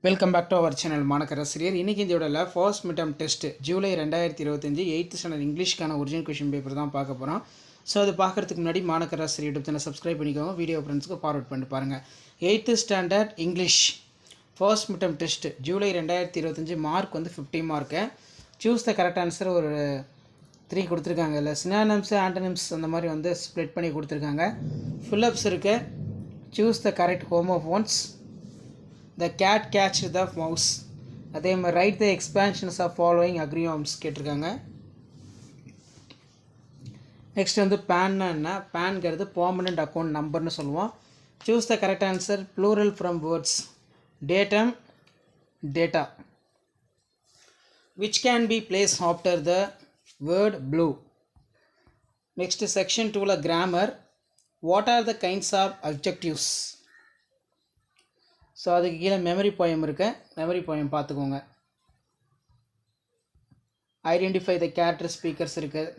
Welcome back to our channel மாணக்கராசிரியர். இன்றைக்கி இந்த விடல first mid term test July 2025 8th standard இங்கிலீஷ்க்கான ஒரிஜினல் கொஷின் பேப்பர் தான் பார்க்க போகிறோம். ஸோ அது பார்க்குறதுக்கு முன்னாடி மாணக்கராசிரியர் யூடியூப் சேனல் சப்ஸ்கிரைப் பண்ணிக்கோங்க, வீடியோ ஃப்ரெண்ட்ஸ்க்கு ஃபார்வர்ட் பண்ணிட்டு பாருங்கள். 8th standard English first mid term test July 2025 mark வந்து 50 mark. Choose the correct answer ஒரு 3 கொடுத்துருக்காங்க. இல்லை சினானிம்ஸ் ஆண்டனிம்ஸ் அந்த மாதிரி வந்து ஸ்ப்ளிட் பண்ணி கொடுத்துருக்காங்க. ஃபுல்லப்ஸ் இருக்குது. Choose the correct homophones. The cat catched the mouse. அதே மாதிரி write the expansions of following acronyms கேட்டிருக்காங்க. நெக்ஸ்ட் வந்து பேன்னா என்ன? பேன்கிறது பெர்மனண்ட் அக்கௌண்ட் நம்பர்னு சொல்லுவோம். Choose the correct answer. Plural from words. Datum, data. Which can be place after the word blue. Next section 2ல grammar. What are the kinds of objectives. So அதுக்கு கீழே memory poem இருக்கு, memory poem பார்த்துக்கோங்க. Identify the character speakers இருக்குது.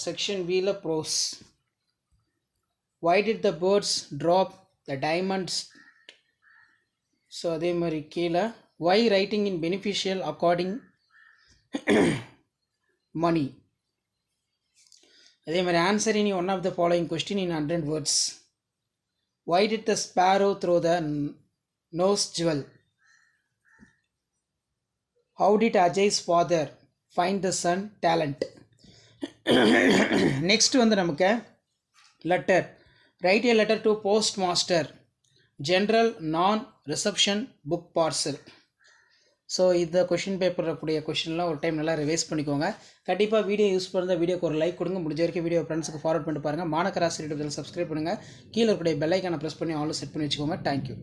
Section வியில் prose. Why did the birds drop the diamonds. So அதே மாதிரி கீழே why writing in beneficial according money. அதே மாதிரி answer in one of the following question in 100 words. Why did the sparrow throw the nose jewel? How did Ajay's father find the son talent? Next வந்து நமக்கு letter. Write a letter to postmaster. General, non, reception, book parcel. So இந்த question பேப்பரில் கூடிய கொஷின்லாம் ஒரு time நல்லா revise பண்ணிக்கோங்க. கண்டிப்பாக video use பண்ணுற வீடியோக்கு ஒரு லைக் கொடுங்க. முடிஞ்ச வரைக்கும் வீடியோ ஃப்ரெண்ட்ஸுக்கு ஃபார்வர்ட் பண்ணிட்டு பாருங்கள். மாணக்கராசிரியர் யூடியூப் சப்ஸ்கிரைப் பண்ணுங்கள். கீழே இருக்கக்கூடிய பெல் ஐக்கானை ப்ரெஸ் பண்ணி ஆல்ரெடி செட் பண்ணி வச்சுக்கோங்க. தேங்க்யூ.